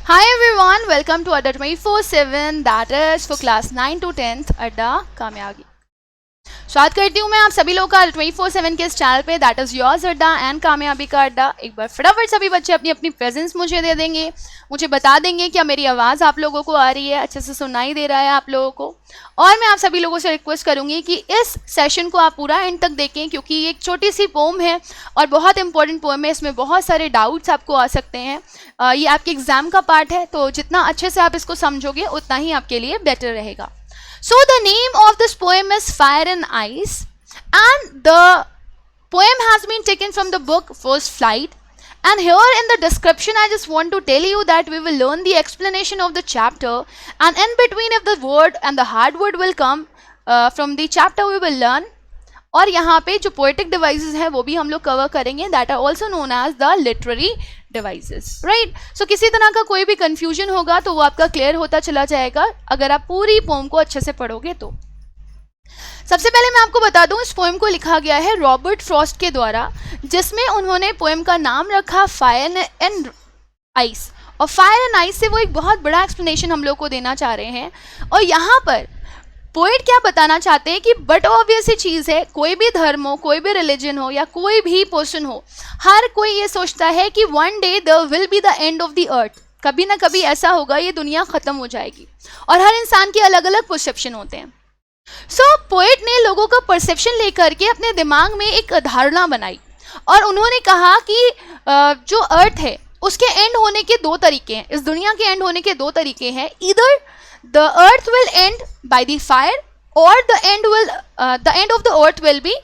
Hi everyone, welcome to Adda 24/7 that is for class 9 to 10th अड्डा कामयाबी। स्वागत करती हूँ मैं आप सभी लोगों का 24/7 के इस चैनल पे दैट इज़ योर्स अड्डा एंड कामयाबी का अड्डा। एक बार फटाफट सभी बच्चे अपनी अपनी प्रेजेंस मुझे दे देंगे, मुझे बता देंगे क्या मेरी आवाज़ आप लोगों को आ रही है, अच्छे से सुनाई दे रहा है आप लोगों को। और मैं आप सभी लोगों से रिक्वेस्ट करूँगी कि इस सेशन को आप पूरा एंड तक देखें क्योंकि ये एक छोटी सी पोम है और बहुत इंपॉर्टेंट पोम है। इसमें बहुत सारे डाउट्स आपको आ सकते हैं। ये आपके एग्ज़ाम का पार्ट है, तो जितना अच्छे से आप इसको समझोगे उतना ही आपके लिए बेटर रहेगा। So the name of this poem is Fire and Ice, and the poem has been taken from the book First Flight. And here in the description, I just want to tell you that we will learn the explanation of the chapter, and in between, if the word and the hard word will come from the chapter, we will learn. और यहाँ पे जो poetic devices हैं वो भी हम लोग cover करेंगे, that are also known as the literary devices, right? So किसी तरह का कोई भी confusion होगा तो वो आपका clear होता चला जाएगा अगर आप पूरी poem को अच्छे से पढ़ोगे तो। सबसे पहले मैं आपको बता दूं, इस पोएम को लिखा गया है रॉबर्ट फ्रॉस्ट के द्वारा, जिसमें उन्होंने पोएम का नाम रखा फायर एंड आइस। और फायर एंड आइस से वो एक बहुत बड़ा एक्सप्लेनेशन हम लोग को देना चाह रहे हैं। और यहाँ पर पोएट क्या बताना चाहते हैं कि बट ऑब्वियस ही चीज़ है, कोई भी धर्म हो, कोई भी रिलीजन हो या कोई भी पर्सन हो, हर कोई ये सोचता है कि one day there will be the end of the earth. कभी ना कभी ऐसा होगा, ये दुनिया ख़त्म हो जाएगी। और हर इंसान के अलग अलग परसेप्शन होते हैं। सो पोएट ने लोगों का परसेप्शन लेकर के अपने दिमाग में एक धारणा बनाई और उन्होंने कहा कि जो अर्थ है उसके एंड होने के दो तरीके हैं, इस दुनिया के एंड होने के दो तरीके हैं। इधर the earth will end by the fire or the end of the earth will be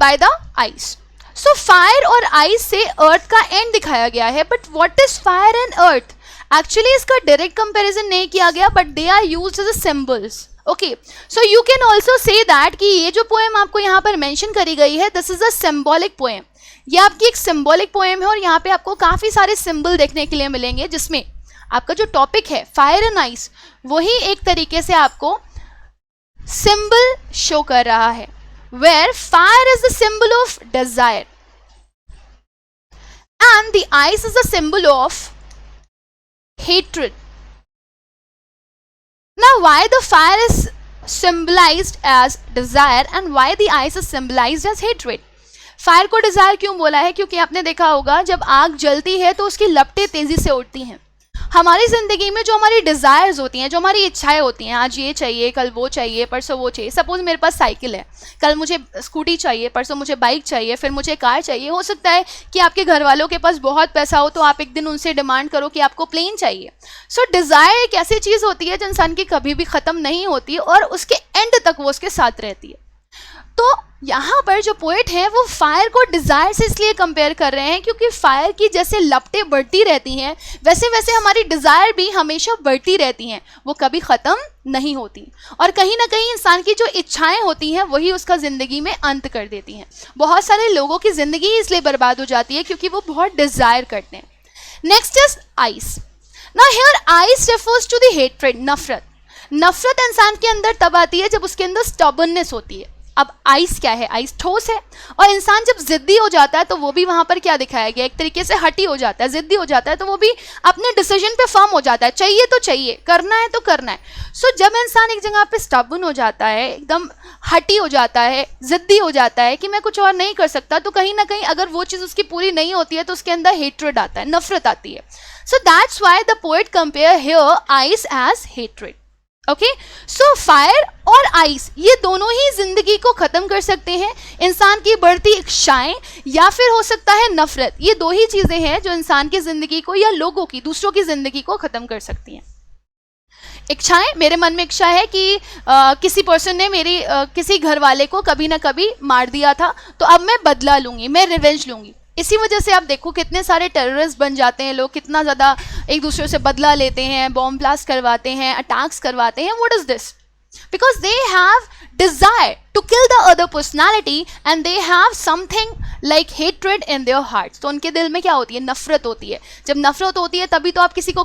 by the ice. So fire और ice से earth का end दिखाया गया है, but what is fire and earth? Actually इसका direct comparison नहीं किया गया, but they are used as a symbols. Okay, so you can also say that कि ये जो poem आपको यहाँ पर mention करी गई है, this is a symbolic poem. ये आपकी एक symbolic poem है और यहाँ पे आपको काफ़ी सारे symbol देखने के लिए मिलेंगे, जिसमें आपका जो टॉपिक है फायर एंड आइस वही एक तरीके से आपको सिंबल शो कर रहा है, where fire is the symbol of desire and the ice is the symbol of hatred. Now why the fire is symbolized as desire and why the ice is symbolized as hatred? Fire को Dzire क्यों बोला है? क्योंकि आपने देखा होगा जब आग जलती है तो उसकी लपटें तेजी से उठती हैं। हमारी ज़िंदगी में जो हमारी डिज़ायर्स होती हैं, जो हमारी इच्छाएं होती हैं, आज ये चाहिए, कल वो चाहिए, परसों वो चाहिए। सपोज़ मेरे पास साइकिल है, कल मुझे स्कूटी चाहिए, परसों मुझे बाइक चाहिए, फिर मुझे कार चाहिए। हो सकता है कि आपके घर वालों के पास बहुत पैसा हो तो आप एक दिन उनसे डिमांड करो कि आपको प्लेन चाहिए। सो डिज़ायर एक ऐसी चीज़ होती है जो इंसान की कभी भी ख़त्म नहीं होती और उसके एंड तक वो उसके साथ रहती है। तो यहाँ पर जो पोएट हैं वो फायर को डिज़ायर से इसलिए कंपेयर कर रहे हैं क्योंकि फायर की जैसे लपटें बढ़ती रहती हैं वैसे वैसे हमारी डिज़ायर भी हमेशा बढ़ती रहती हैं, वो कभी ख़त्म नहीं होती। और कहीं ना कहीं इंसान की जो इच्छाएं होती हैं वही उसका ज़िंदगी में अंत कर देती हैं। बहुत सारे लोगों की ज़िंदगी इसलिए बर्बाद हो जाती है क्योंकि वो बहुत डिज़ायर करते हैं। Next is ice. Now here ice refers to the hatred, नफरत। नफरत इंसान के अंदर तब आती है जब उसके अंदर स्टबर्ननेस होती है। अब आइस क्या है? आइस ठोस है और इंसान जब ज़िद्दी हो जाता है तो वो भी वहाँ पर क्या दिखाया गया, एक तरीके से हटी हो जाता है, ज़िद्दी हो जाता है तो वो भी अपने डिसीजन पे फर्म हो जाता है, चाहिए तो चाहिए, करना है तो करना है। सो जब इंसान एक जगह पे स्टबर्न हो जाता है, एकदम हटी हो जाता है, ज़िद्दी हो जाता है कि मैं कुछ और नहीं कर सकता, तो कहीं ना कहीं अगर वो चीज़ उसकी पूरी नहीं होती है तो उसके अंदर हेट्रेड आता है, नफरत आती है। So that's why the poet compare here ice as hatred. Okay, so fire और आइस ये दोनों ही जिंदगी को ख़त्म कर सकते हैं, इंसान की बढ़ती इच्छाएं या फिर हो सकता है नफरत। ये दो ही चीज़ें हैं जो इंसान की ज़िंदगी को या लोगों की, दूसरों की ज़िंदगी को ख़त्म कर सकती हैं। इच्छाएं, मेरे मन में इच्छा है कि किसी पर्सन ने मेरी किसी घर वाले को कभी ना कभी मार दिया था, तो अब मैं बदला लूँगी, मैं रिवेंज लूँगी। इसी वजह से आप देखो कितने सारे टेररिस्ट बन जाते हैं लोग, कितना ज़्यादा एक दूसरे से बदला लेते हैं, बॉम्ब ब्लास्ट करवाते हैं, अटैक्स करवाते हैं। What is this? Because they have desire to kill the other personality and they have something like hatred in their hearts. तो उनके दिल में क्या होती है? नफरत होती है। जब नफरत होती है तभी तो आप किसी को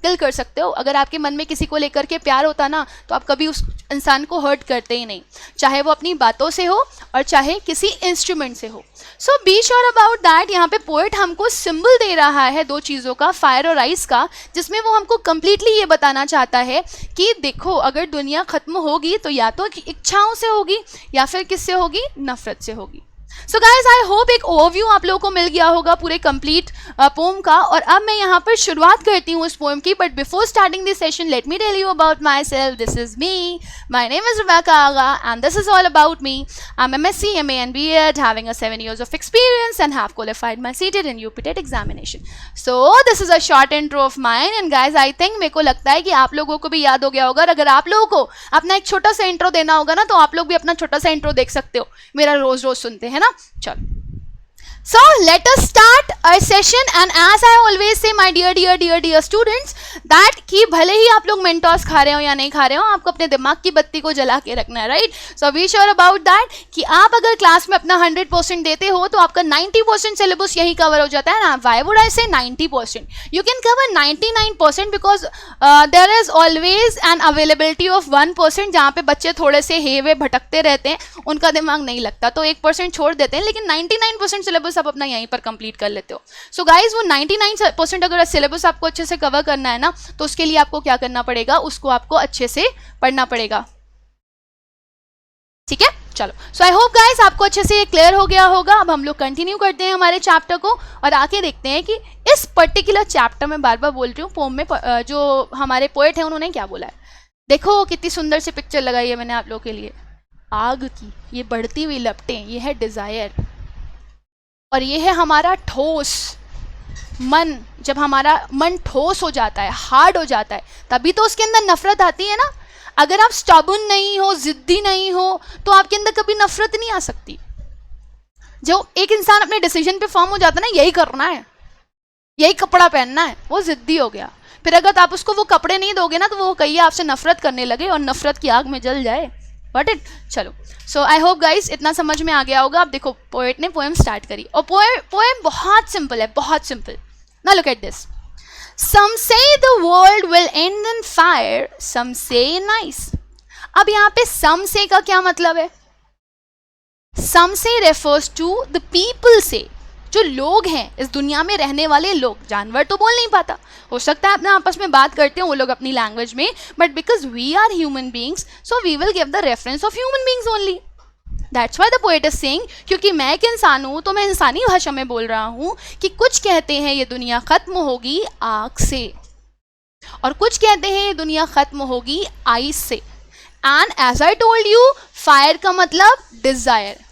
किल कर सकते हो। अगर आपके मन में किसी को लेकर के प्यार होता ना तो आप कभी उस इंसान को हर्ट करते ही नहीं, चाहे वो अपनी बातों से हो और चाहे किसी इंस्ट्रूमेंट से हो। सो बी श्योर अबाउट दैट। यहाँ पे पोएट हमको सिंबल दे रहा है दो चीज़ों का, फायर और आइस का, जिसमें वो हमको कंप्लीटली ये बताना चाहता है कि देखो अगर दुनिया ख़त्म होगी तो या तो इच्छाओं से होगी या फिर किससे होगी, नफरत से होगी। सो गाइज आई होप एक ओवरव्यू आप लोगों को मिल गया होगा पूरे कंप्लीट पोम का। और अब मैं यहाँ पर शुरुआत करती हूँ इस पोएम की, but before starting this session let me tell you about myself. This is me, my name is Rebecca Agha and this is all about me. I'm MSc, MA and B.Ed, having a 7 years of experience and have qualified my CTET and UPTET examination. So this is a short intro of mine and guys I think मेरे को लगता है कि आप लोगों को भी याद हो गया होगा। अगर आप लोगों को अपना एक छोटा सा इंट्रो देना होगा ना तो आप लोग भी अपना छोटा सा इंट्रो देख सकते हो, मेरा रोज रोज सुनते हैं ना। चलो, so let us start our session and as I always say my dear students that कि भले ही आप लोग मेंटोस खा रहे हो या नहीं खा रहे हो, आपको अपने दिमाग की बत्ती को जला के रखना है, right. So be sure about that कि आप अगर क्लास में अपना 100% देते हो तो आपका 90% सिलेबस यही कवर हो जाता है ना। Why would I say 90%? You can cover 99% because there is always an availability of 1% जहाँ पे बच्चे थोड़े से हेवे भटकते रहते हैं, उनका दिमाग नहीं लगता तो 1% छोड़ देते हैं, लेकिन 99% सिलेबस आप अपना यहीं पर कंप्लीट कर लेते हो। सो गाइज वो 99% अगर सिलेबस आपको अच्छे से कवर करना है ना तो उसके लिए आपको क्या करना पड़ेगा, उसको आपको अच्छे से पढ़ना पड़ेगा, ठीक है। चलो, सो आई होप गाइस आपको अच्छे से ये क्लियर हो गया होगा। अब हम लोग कंटिन्यू करते हैं हमारे चैप्टर को और आके देखते हैं कि इस पर्टिकुलर चैप्टर में, बार बार बोल रही हूँ, पोम में जो हमारे पोएट है उन्होंने क्या बोला है। देखो कितनी सुंदर सी पिक्चर लगाई है मैंने आप लोगों के लिए, आग की ये बढ़ती हुई लपटें, ये है डिजायर और ये है हमारा ठोस मन। जब हमारा मन ठोस हो जाता है, हार्ड हो जाता है, तभी तो उसके अंदर नफरत आती है ना। अगर आप स्टबर्न नहीं हो, जिद्दी नहीं हो, तो आपके अंदर कभी नफरत नहीं आ सकती। जो एक इंसान अपने डिसीजन पे फॉर्म हो जाता है ना, यही करना है, यही कपड़ा पहनना है, वो जिद्दी हो गया। फिर अगर आप उसको वो कपड़े नहीं दोगे ना तो वो कहिए आपसे नफरत करने लगे और नफरत की आग में जल जाए। Got it? चलो, सो आई होप गाइस इतना समझ में आ गया होगा। अब देखो पोएट ने पोएम स्टार्ट करी और पोएम बहुत सिंपल है, बहुत simple. Now look at this. Some say the world will end in fire, some say in ice. अब यहाँ पे some say का क्या मतलब है? Some say refers to the people say, जो लोग हैं इस दुनिया में रहने वाले लोग। जानवर तो बोल नहीं पाता, हो सकता है अपने आपस में बात करते हैं वो लोग अपनी लैंग्वेज में, but because we are human beings so we will give the reference of human beings only. That's why the poet is saying, क्योंकि मैं एक इंसान हूँ तो मैं इंसानी भाषा में बोल रहा हूँ कि कुछ कहते हैं ये दुनिया खत्म होगी आग से और कुछ कहते हैं ये दुनिया खत्म होगी आइस से। And as I told you, fire का मतलब डिजायर।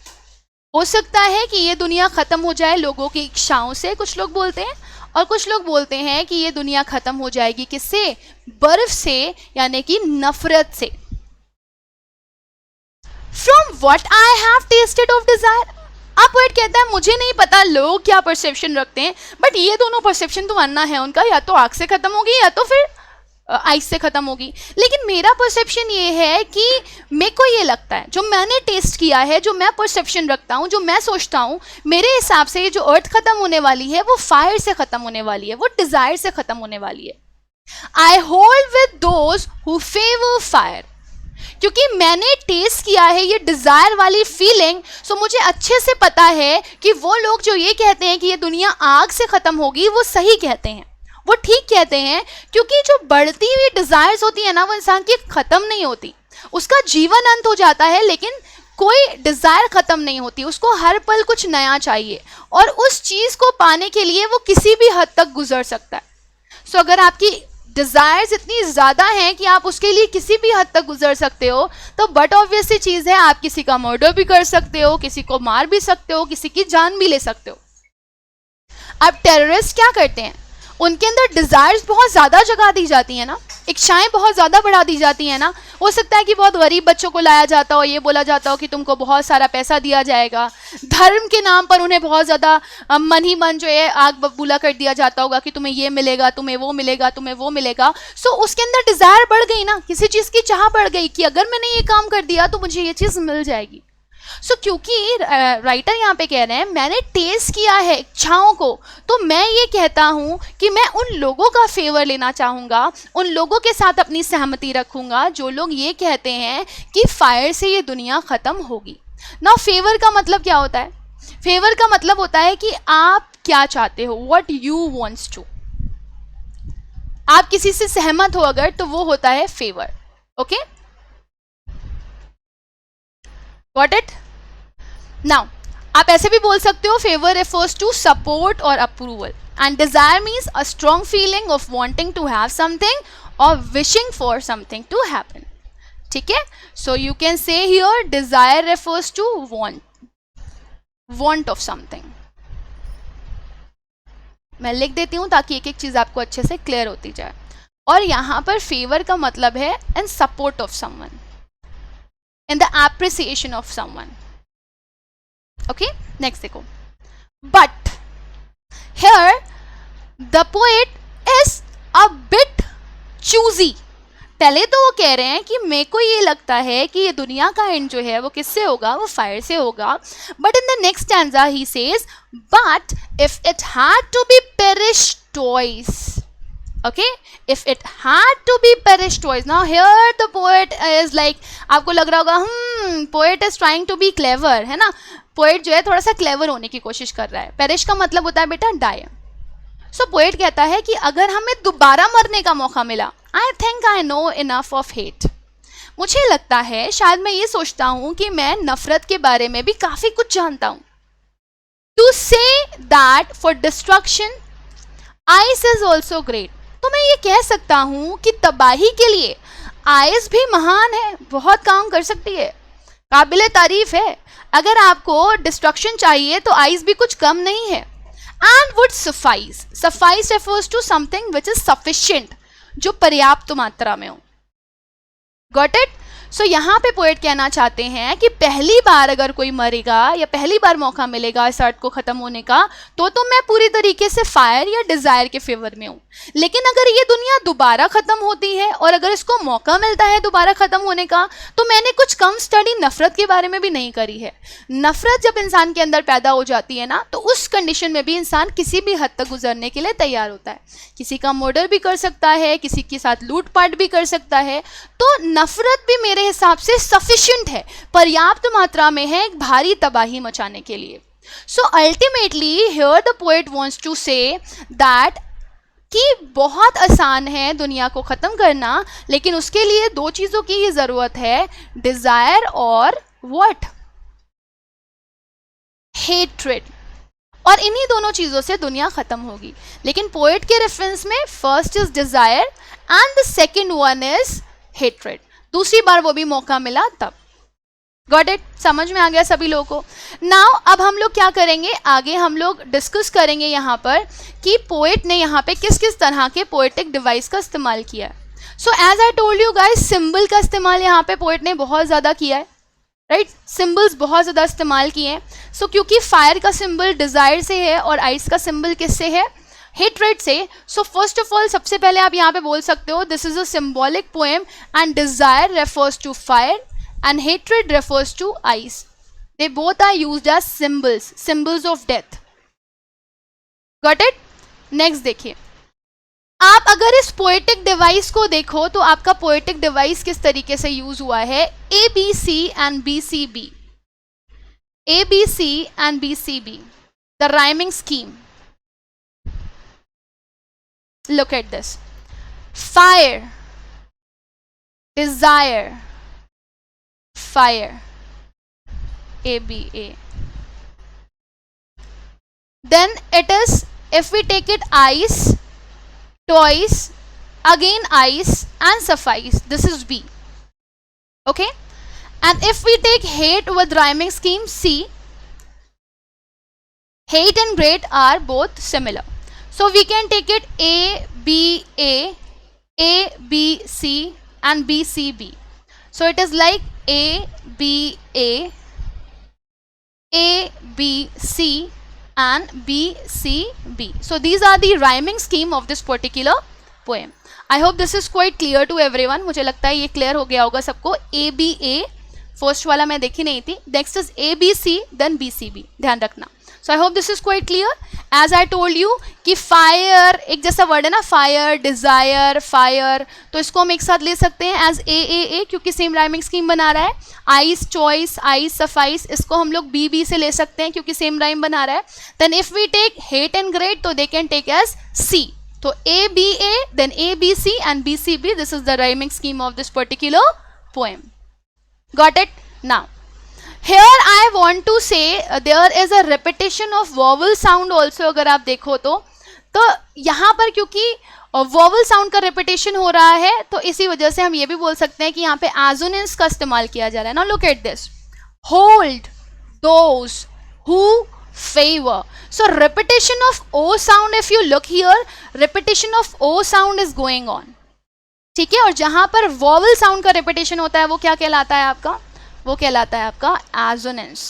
हो सकता है कि ये दुनिया खत्म हो जाए लोगों की इच्छाओं से, कुछ लोग बोलते हैं, और कुछ लोग बोलते हैं कि ये दुनिया खत्म हो जाएगी किससे, बर्फ से, यानी कि नफरत से। From what I have tasted of desire, अब पोएट कहता है मुझे नहीं पता लोग क्या परसेप्शन रखते हैं, बट ये दोनों परसेप्शन तो अन्ना है उनका, या तो आग से खत्म होगी या तो फिर आइस से खत्म होगी। लेकिन मेरा परसेप्शन ये है कि मेरे को ये लगता है, जो मैंने टेस्ट किया है, जो मैं परसेप्शन रखता हूँ, जो मैं सोचता हूँ, मेरे हिसाब से जो अर्थ खत्म होने वाली है वो फायर से खत्म होने वाली है, वो डिजायर से खत्म होने वाली है। आई hold with those who favour fire, क्योंकि मैंने टेस्ट किया है ये डिजायर वाली फीलिंग, सो मुझे अच्छे से पता है कि वो लोग जो ये कहते हैं कि ये दुनिया आग से खत्म होगी वो सही कहते हैं, वो ठीक कहते हैं। क्योंकि जो बढ़ती हुई डिजायर्स होती है ना वो इंसान की खत्म नहीं होती, उसका जीवन अंत हो जाता है, लेकिन कोई डिजायर खत्म नहीं होती, उसको हर पल कुछ नया चाहिए और उस चीज को पाने के लिए वो किसी भी हद तक गुजर सकता है। सो अगर आपकी डिजायर्स इतनी ज़्यादा हैं कि आप उसके लिए किसी भी हद तक गुजर सकते हो, तो बट ऑब्वियस सी चीज़ है, आप किसी का मर्डर भी कर सकते हो, किसी को मार भी सकते हो, किसी की जान भी ले सकते हो। अब टेररिस्ट क्या करते हैं, उनके अंदर डिजायर्स बहुत ज़्यादा जगा दी जाती है ना, इच्छाएं बहुत ज़्यादा बढ़ा दी जाती हैं ना। हो सकता है कि बहुत गरीब बच्चों को लाया जाता हो, ये बोला जाता हो कि तुमको बहुत सारा पैसा दिया जाएगा, धर्म के नाम पर उन्हें बहुत ज़्यादा मन ही मन जो है आग बबूला कर दिया जाता होगा कि तुम्हें ये मिलेगा, तुम्हें वो मिलेगा, तुम्हें वो मिलेगा। सो उसके अंदर डिज़ायर बढ़ गई ना, किसी चीज़ की चाह बढ़ गई कि अगर मैंने ये काम कर दिया तो मुझे ये चीज़ मिल जाएगी। सो क्योंकि राइटर यहाँ पे कह रहे हैं मैंने टेस्ट किया है इच्छाओं को, तो मैं ये कहता हूँ कि मैं उन लोगों का फेवर लेना चाहूँगा, उन लोगों के साथ अपनी सहमति रखूँगा जो लोग ये कहते हैं कि फायर से ये दुनिया ख़त्म होगी। ना फेवर का मतलब क्या होता है? फेवर का मतलब होता है कि आप क्या चाहते हो, व्हाट यू वांट्स टू। आप किसी से सहमत हो अगर, तो वो होता है favour. Okay, got it? Now आप ऐसे भी बोल सकते हो फेवर रेफर्स टू सपोर्ट और approval, and desire means a strong feeling of wanting to have something और wishing for something to happen. ठीक है, so you can say here desire refers to want of something. मैं लिख देती हूं ताकि एक एक चीज आपको अच्छे से क्लियर होती जाए। और यहां पर फेवर का मतलब है in support of someone, in the appreciation of someone. Okay, next देखो, but here the poet is a bit choosy. पहले तो वो कह रहे हैं कि मेरे को ये लगता है कि ये दुनिया का एंड जो है वो किससे होगा, वो फायर से होगा। But in the next stanza he says but if it had to be perish twice. Okay, if it had to be perished twice. Now here the poet is like, आपको लग रहा होगा poet is trying to be clever, है ना? poet जो है थोड़ा सा clever होने की कोशिश कर रहा है। perish का मतलब होता है बेटा die. So poet कहता है कि अगर हमें दोबारा मरने का मौका मिला, I think I know enough of hate. मुझे लगता है, शायद मैं ये सोचता हूँ कि मैं नफरत के बारे में भी काफी कुछ जानता हूँ। To say that for destruction, ice is also great. तो मैं ये कह सकता हूं कि तबाही के लिए आइस भी महान है, बहुत काम कर सकती है, काबिले तारीफ है। अगर आपको डिस्ट्रक्शन चाहिए तो आइस भी कुछ कम नहीं है। And would suffice, suffice refers to something which is sufficient, जो पर्याप्त मात्रा में हो। Got it? सो यहाँ पे पोएट कहना चाहते हैं कि पहली बार अगर कोई मरेगा या पहली बार मौका मिलेगा इस अर्थ को खत्म होने का, तो मैं पूरी तरीके से फायर या डिजायर के फेवर में हूँ। लेकिन अगर ये दुनिया दोबारा खत्म होती है और अगर इसको मौका मिलता है दोबारा खत्म होने का, तो मैंने कुछ कम स्टडी नफरत के बारे में भी नहीं करी है। नफरत जब इंसान के अंदर पैदा हो जाती है ना, तो उस कंडीशन में भी इंसान किसी भी हद तक गुजरने के लिए तैयार होता है। किसी का मर्डर भी कर सकता है, किसी के साथ लूटपाट भी कर सकता है। तो नफरत भी मेरे हिसाब से सफिशिएंट है, पर्याप्त मात्रा में है एक भारी तबाही मचाने के लिए। So ultimately here the poet wants to say that कि बहुत आसान है दुनिया को खत्म करना, लेकिन उसके लिए दो चीजों की ही जरूरत है, डिजायर और व्हाट, हेट्रेड। और इन्हीं दोनों चीजों से दुनिया खत्म होगी। लेकिन पोएट के रेफरेंस में first is desire and the second one is hatred. दूसरी बार वो भी मौका मिला तब। Got it? समझ में आ गया सभी लोगों को? नाउ अब हम लोग क्या करेंगे, आगे हम लोग डिस्कस करेंगे यहाँ पर कि पोएट ने यहाँ पे किस किस तरह के पोएटिक डिवाइस का इस्तेमाल किया है। So as I told you guys, symbol का इस्तेमाल यहाँ पे पोएट ने बहुत ज़्यादा किया है, राइट? सिंबल्स बहुत ज़्यादा इस्तेमाल किए हैं। सो क्योंकि फायर का सिंबल डिज़ायर से है और आइस का सिंबल किससे है, हेट्रेड से। सो फर्स्ट ऑफ ऑल सबसे पहले आप यहाँ पे बोल सकते हो this is a symbolic poem and desire refers to fire and hatred refers to ice. They both are used as symbols, symbols of death. Got it? Next देखिए, आप अगर इस पोएटिक डिवाइस को देखो तो आपका पोएटिक डिवाइस किस तरीके से यूज हुआ है, A B C and B C B, A B C and B C B, the rhyming scheme. Look at this. Fire, desire, fire, A, B, A. Then it is, if we take it ice, toys, again ice and suffice, this is B. Okay? And if we take hate with rhyming scheme C, hate and great are both similar. So we can take it A, B, C and B, C, B. So it is like A, B, C and B, C, B. So these are the rhyming scheme of this particular poem. I hope this is quite clear to everyone. मुझे लगता है ये clear हो गया होगा सबको। A, B, A, first वाला मैं देखी नहीं थी. Next is ABC, then BCB, ध्यान रखना. So I hope this is quite clear. As I told you कि फायर एक जैसा वर्ड है ना, फायर, डिजायर, फायर, तो इसको हम एक साथ ले सकते हैं एज AAA क्योंकि सेम राइमिंग स्कीम बना रहा है. आइस, चॉइस, आइस, सफाइस, इसको हम लोग BB से ले सकते हैं क्योंकि सेम राइम बना रहा है. Then if we take hate and great तो they can take as C. तो ABA, then ABC and BCB, this is the rhyming scheme of this particular poem. Got it? Now, here I want to say there is a repetition of vowel sound also. अगर आप देखो तो यहाँ पर क्योंकि vowel sound का repetition हो रहा है तो इसी वजह से हम ये भी बोल सकते हैं कि यहाँ पे assonance का इस्तेमाल किया जा रहा है. Now look at this. Hold, those, who, favor. So repetition of O sound, if you look here, repetition of O sound is going on. ठीक है, और जहां पर vowel sound का repetition होता है वो क्या कहलाता है आपका? वो कहलाता है आपका assonance.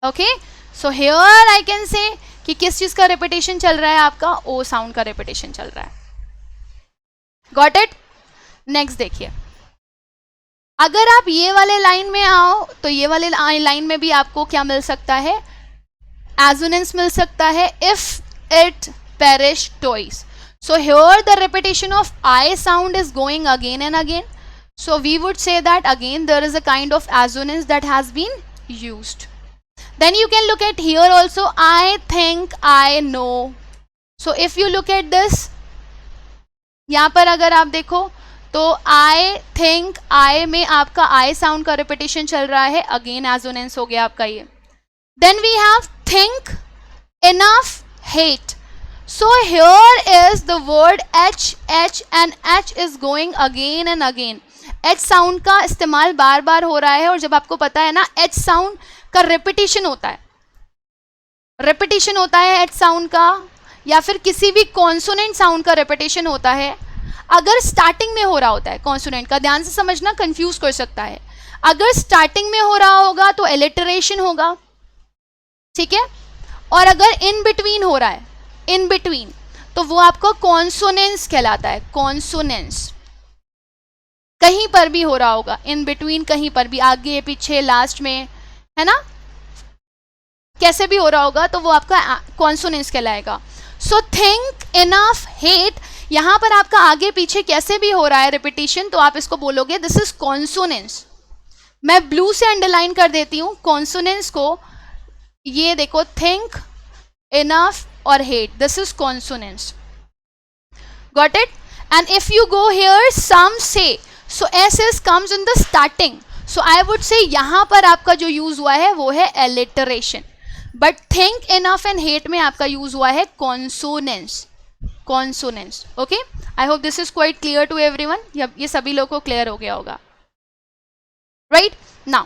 Okay, so here I can say कि किस चीज का repetition चल रहा है आपका? O sound का repetition चल रहा है. Got it? Next देखिए, अगर आप ये वाले लाइन में आओ तो ये वाले लाइन में भी आपको क्या मिल सकता है? Assonance मिल सकता है. If it perish twice. So here the repetition of I sound is going again and again. So we would say that again there is a kind of assonance that has been used. Then you can look at here also, I think, I know. So if you look at this, यहाँ पर अगर आप देखो तो I think, I में आपका I sound का repetition चल रहा है, again assonance हो गया आपका ये. Then we have think, enough, hate. So here is the word H and H is going again and again. H sound का इस्तेमाल बार बार हो रहा है और जब आपको पता है ना H sound का repetition होता है, repetition होता है H sound का, या फिर किसी भी consonant sound का repetition होता है. अगर स्टार्टिंग में हो रहा होता है कॉन्सोनेंट का, ध्यान से समझना, कंफ्यूज कर सकता है. अगर स्टार्टिंग में हो रहा होगा तो एलिटरेशन होगा, ठीक है, और अगर इन बिटवीन हो रहा है, इन बिटवीन, तो वो आपका कॉन्सोनेंस कहलाता है. कॉन्सोनेंस कहीं पर भी हो रहा होगा, इन बिटवीन कहीं पर भी, आगे पीछे लास्ट में, है ना, कैसे भी हो रहा होगा तो वो आपका कॉन्सोनेंस कहलाएगा. सो थिंक, इनफ, हेट, यहां पर आपका आगे पीछे कैसे भी हो रहा है रिपीटिशन तो आप इसको बोलोगे दिस इज कॉन्सोनेंस. मैं ब्लू से अंडरलाइन कर देती हूं कॉन्सोनेंस को. ये देखो, थिंक, इनफ और hate, this is consonance. Got it? And if you go here, some say, so S S comes in the starting, so I would say यहां पर आपका जो यूज हुआ है वो है alliteration. But think, enough and hate में आपका यूज हुआ है consonance. Consonance. Okay, I hope this is quite clear to everyone. ये सभी लोगों को क्लियर हो गया होगा, right? Now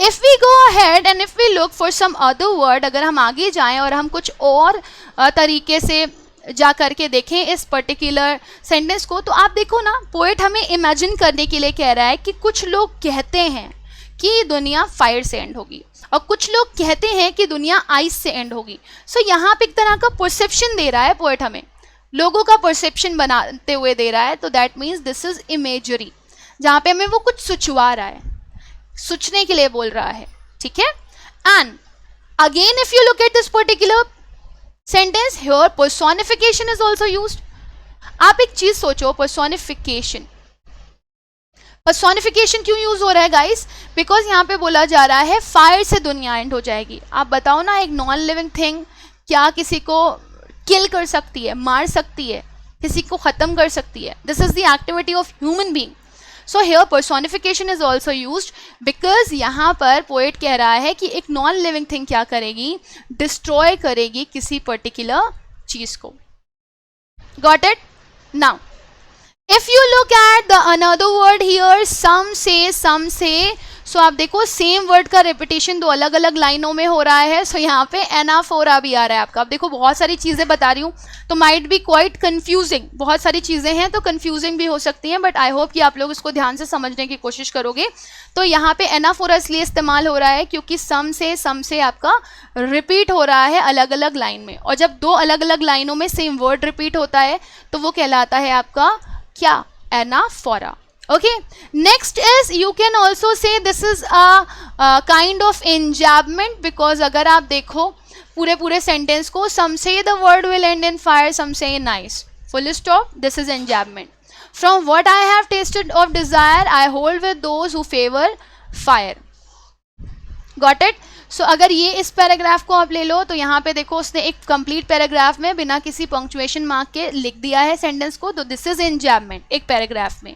if we go ahead and if we look for some other word, अगर हम आगे जाएं और हम कुछ और तरीके से जा करके देखें इस पर्टिकुलर सेंटेंस को, तो आप देखो ना, पोएट हमें इमेजिन करने के लिए कह रहा है कि कुछ लोग कहते हैं कि दुनिया फायर से एंड होगी और कुछ लोग कहते हैं कि दुनिया आइस से एंड होगी. सो यहाँ पे एक तरह का परसेप्शन दे रहा है पोएट, हमें लोगों का परसेप्शन बनाते हुए दे रहा है. तो that means this is imagery, जहाँ पे हमें वो कुछ सोचवा रहा है, सोचने के लिए बोल रहा है, ठीक है. And again if you look at this particular sentence, here personification is also used. आप एक चीज सोचो, पर्सोनिफिकेशन, पर्सोनिफिकेशन क्यों यूज हो रहा है गाइस? बिकॉज यहाँ पे बोला जा रहा है फायर से दुनिया एंड हो जाएगी. आप बताओ ना, एक नॉन लिविंग थिंग क्या किसी को किल कर सकती है, मार सकती है, किसी को खत्म कर सकती है? This is the activity of human being. So here personification is also used because यहाँ पर पोएट कह रहा है कि एक नॉन लिविंग थिंग क्या करेगी? डिस्ट्रॉय करेगी किसी पर्टिकुलर चीज को. Got it? Now if you look at the another word here, some say, so आप देखो सेम वर्ड का रिपीटेशन दो अलग अलग लाइनों में हो रहा है. सो यहाँ पे एनाफोरा भी आ रहा है आपका. आप देखो बहुत सारी चीज़ें बता रही हूँ तो माइट बी क्वाइट कंफ्यूजिंग, बहुत सारी चीज़ें हैं तो कंफ्यूजिंग भी हो सकती हैं, बट आई होप कि आप लोग इसको ध्यान से समझने की कोशिश करोगे. तो यहाँ पे एनाफोरा इसलिए इस्तेमाल हो रहा है क्योंकि सम से आपका रिपीट हो रहा है अलग अलग लाइन में, और जब दो अलग अलग लाइनों में सेम वर्ड रिपीट होता है तो वो कहलाता है आपका क्या? Anaphora. Okay, next is you can also say this is a kind of enjambment, because अगर आप देखो पूरे सेंटेंस को, some say the word will end in fire, some say in ice, full stop, this is enjambment. From what I have tasted of desire, I hold with those who favor fire. Got it? So अगर ये इस paragraph को आप ले लो तो यहाँ पे देखो उसने एक कंप्लीट पैराग्राफ में बिना किसी पंक्चुएशन मार्क के लिख दिया है सेंटेंस को, तो दिस इज एंजैम्पमेंट एक पैराग्राफ में.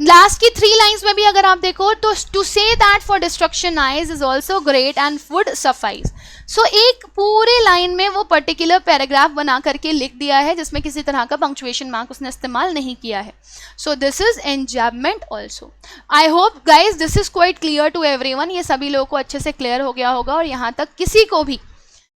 लास्ट की 3 लाइन्स में भी अगर आप देखो तो to say that for destruction ice is also great and would suffice. So एक पूरे लाइन में वो पर्टिकुलर पैराग्राफ बना करके लिख दिया है जिसमें किसी तरह का पंक्चुएशन मार्क उसने इस्तेमाल नहीं किया है. So this is enjambment also. I hope guys this is quite clear to everyone. ये सभी लोगों को अच्छे से क्लियर हो गया होगा और यहाँ तक किसी को भी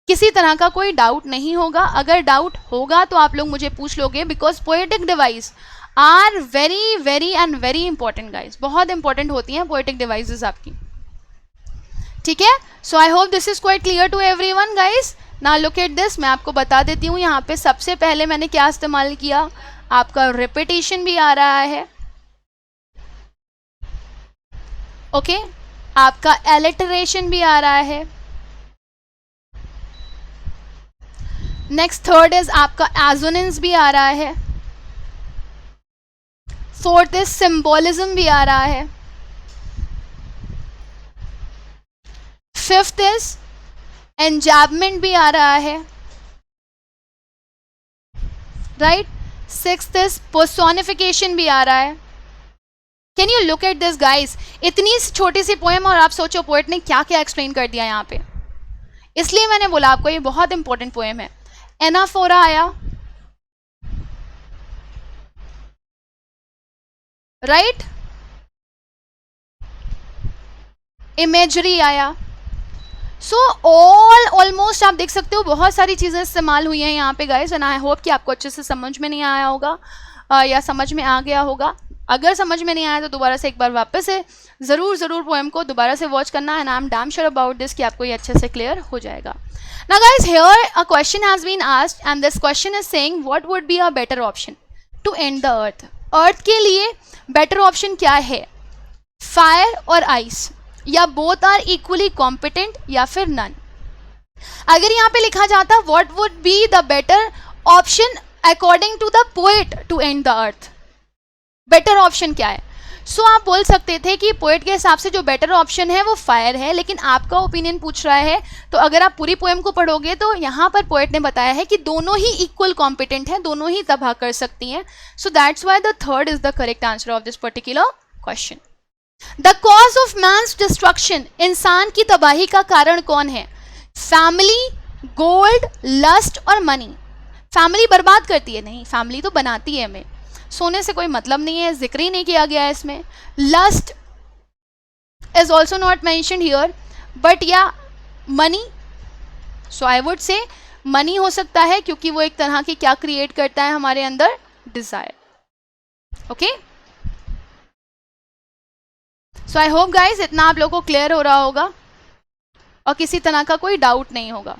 किसी तरह का कोई डाउट नहीं होगा. अगर डाउट होगा तो आप लोग मुझे पूछ लोगे, because poetic device are very very and very important guys. बहुत इंपॉर्टेंट होती हैं पोएटिक डिवाइसेस आपकी. ठीक है, so I hope this is quite clear to everyone guys. Now look at this, मैं आपको बता देती हूँ यहाँ पे सबसे पहले मैंने क्या इस्तेमाल किया. आपका रिपीटिशन भी आ रहा है, ओके आपका एलिटरेशन भी आ रहा है. नेक्स्ट थर्ड इज आपका एजोनेंस भी आ रहा है. फोर्थ इज सिंबोलिज्म भी आ रहा है. फिफ्थ इज एंजैम्पमेंट भी आ रहा है, राइट. सिक्स्थ इज पर्सोनिफिकेशन भी आ रहा है. Can you look at this guys, इतनी छोटी सी पोएम और आप सोचो पोएट ने क्या क्या एक्सप्लेन कर दिया यहाँ पे. इसलिए मैंने बोला आपको ये बहुत इंपॉर्टेंट पोएम है. एनाफोरा आया, राइट. इमेजरी आया. सो ऑलमोस्ट आप देख सकते हो बहुत सारी चीज़ें इस्तेमाल हुई हैं यहाँ पे गाइस, एंड आई होप कि आपको अच्छे से समझ में नहीं आया होगा या समझ में आ गया होगा. अगर समझ में नहीं आया तो दोबारा से एक बार वापस से ज़रूर पोएम को दोबारा से वॉच करना, and I am damn sure about this कि आपको ये अच्छे से क्लियर हो जाएगा. Now guys here a question has been asked and this question is saying what would be a better option to end the earth. Earth के लिए better option क्या है, फायर और आइस, या बोथ आर इक्वली कॉम्पिटेंट, या फिर none. अगर यहाँ पे लिखा जाता what would be the better option according to the poet to end the earth, better option क्या है. सो आप बोल सकते थे कि पोएट के हिसाब से जो बेटर ऑप्शन है वो फायर है, लेकिन आपका ओपिनियन पूछ रहा है. तो अगर आप पूरी पोएम को पढ़ोगे तो यहाँ पर पोएट ने बताया है कि दोनों ही इक्वल कॉम्पिटेंट हैं, दोनों ही तबाह कर सकती हैं. So that's why the third is the correct answer of this particular question. The cause of man's destruction, इंसान की तबाही का कारण कौन है. फैमिली, गोल्ड, लस्ट और मनी. फैमिली बर्बाद करती है, नहीं, फैमिली तो बनाती है हमें. सोने से कोई मतलब नहीं है, जिक्र ही नहीं किया गया है इसमें. Lust is also not mentioned here, but या money. So I would say money हो सकता है, क्योंकि वो एक तरह की क्या क्रिएट करता है हमारे अंदर, desire. Okay, so I hope guys इतना आप लोगों को क्लियर हो रहा होगा और किसी तरह का कोई डाउट नहीं होगा.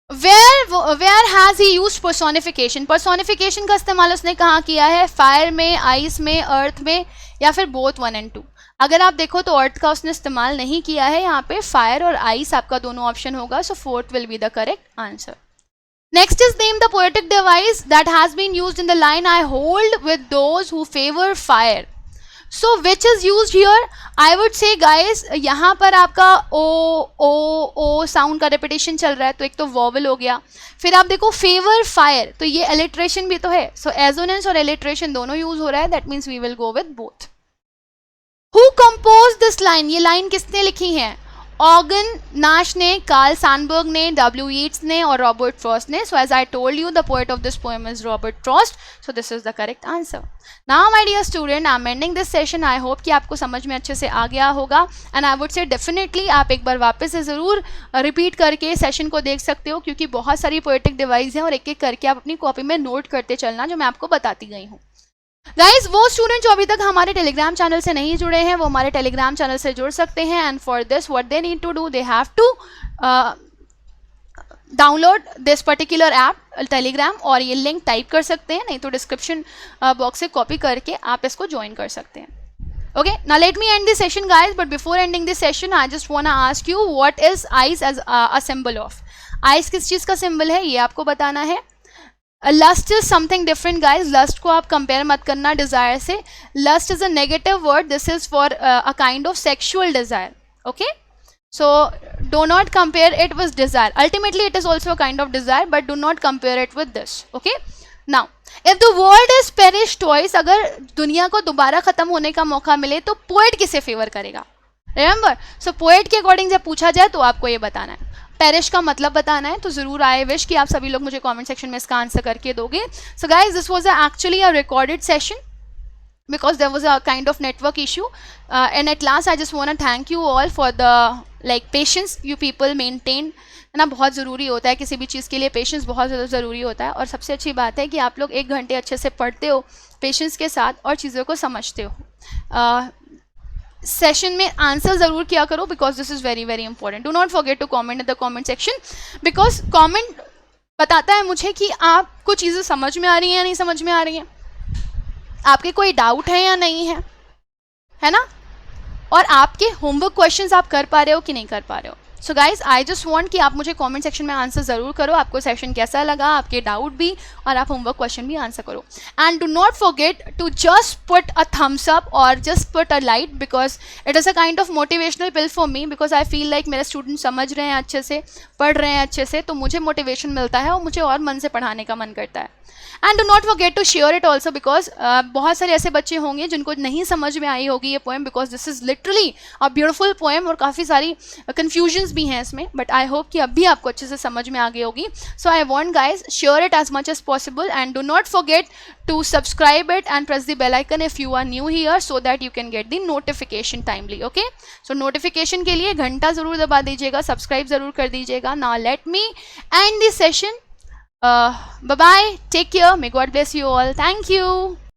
Where has he used personification. Personification का इस्तेमाल उसने कहाँ किया है, फायर में, आइस में, अर्थ में, या फिर बोथ 1 and 2. अगर आप देखो तो अर्थ का उसने इस्तेमाल नहीं किया है यहाँ पे, फायर और आइस आपका दोनों ऑप्शन होगा. So fourth will be the correct answer. Next is name the poetic device that has been used in the line I hold with those who favour fire. So which is used here, I would say guys यहाँ पर आपका ओ sound का repetition चल रहा है, तो एक तो वॉवल हो गया. फिर आप देखो फेवर फायर, तो ये एलिट्रेशन भी तो है. सो एजोनेंस और एलिट्रेशन दोनों यूज हो रहा है, that means we will go with both. Who compose this line, ये लाइन किसने लिखी है, ऑगन नाश ने, कार्ल सैनबर्ग ने, डब्ल्यू ईट्स ने और रॉबर्ट फ्रॉस्ट ने. So as I told you the poet of this poem is Robert Frost. So this is the correct answer. Now my dear student, I am ending this session. I hope कि आपको समझ में अच्छे से आ गया होगा, and I would say definitely आप एक बार वापस से ज़रूर रिपीट करके सेशन को देख सकते हो, क्योंकि बहुत सारी पोएटिक डिवाइस हैं और एक एक करके आप अपनी कॉपी में नोट करते चलना, जो मैं आपको बताती गई हूँ. गाइज वो स्टूडेंट जो अभी तक हमारे टेलीग्राम चैनल से नहीं जुड़े हैं वो हमारे टेलीग्राम चैनल से जुड़ सकते हैं, and for this what they need to do, they have to download this particular app Telegram, और ये लिंक टाइप कर सकते हैं, नहीं तो डिस्क्रिप्शन बॉक्स से कॉपी करके आप इसको ज्वाइन कर सकते हैं. Okay, now let me end this session guys, but before ending this session I just wanna ask you what is eyes as a symbol of. eyes किस चीज़ का symbol है ये आपको बताना है. lust is something different guys, lust को आप compare मत करना desire से. lust is a negative word, this is for a kind of sexual desire. Okay, so do not compare it with desire, ultimately it is also a kind of desire, but do not compare it with this. Okay, now if the world is perished twice, अगर दुनिया को दोबारा खत्म होने का मौका मिले तो पोएट किसे फेवर करेगा. रिमेंबर, सो पोएट के अकॉर्डिंग जब पूछा जाए तो आपको ये बताना है, पेरिश का मतलब बताना है. तो जरूर आई विश कि आप सभी लोग मुझे कमेंट सेक्शन में इसका आंसर करके दोगे. So guys this was actually a recorded session because there was a kind of network issue, and at last I just want to thank you all for the like patience you people maintain. है ना, बहुत ज़रूरी होता है किसी भी चीज़ के लिए, पेशेंस बहुत ज़्यादा ज़रूरी होता है. और सबसे अच्छी बात है कि आप लोग 1 घंटे अच्छे से पढ़ते हो पेशेंस के साथ और चीज़ों को समझते हो. सेशन में आंसर ज़रूर किया करो because this is very very important. Do not forget to comment in the comment section, because comment बताता है मुझे कि आपको चीज़ें समझ में आ रही हैं या नहीं समझ में आ रही हैं, आपके कोई डाउट है या नहीं है ना, और आपके होमवर्क क्वेश्चंस आप कर पा रहे हो कि नहीं कर पा रहे हो. So guys I just want कि आप मुझे कमेंट सेक्शन में आंसर ज़रूर करो, आपको सेशन कैसा लगा, आपके डाउट भी, और आप होमवर्क क्वेश्चन भी आंसर करो. And do not forget to just put a thumbs up और just put a like, because it is a kind of motivational pill for me, because I feel like मेरे student समझ रहे हैं अच्छे से, पढ़ रहे हैं अच्छे से, तो मुझे मोटिवेशन मिलता है और मुझे और मन से पढ़ाने का मन करता है. And do not forget to share it also, because बहुत सारे ऐसे बच्चे होंगे जिनको नहीं समझ में आई होगी ये poem, because this is literally a beautiful poem और काफ़ी सारी कन्फ्यूजन्स भी हैं इसमें, बट आई होप कि अभी आपको अच्छे से समझ में आ गई होगी. So I want guys share it as much as possible, and do not forget to subscribe it and press the bell icon if you are new here, so that you can get the notification timely. Okay, so notification के लिए घंटा ज़रूर दबा दीजिएगा, subscribe ज़रूर कर दीजिएगा. Now let me and this session. Bye bye, take care, may God bless you all, thank you.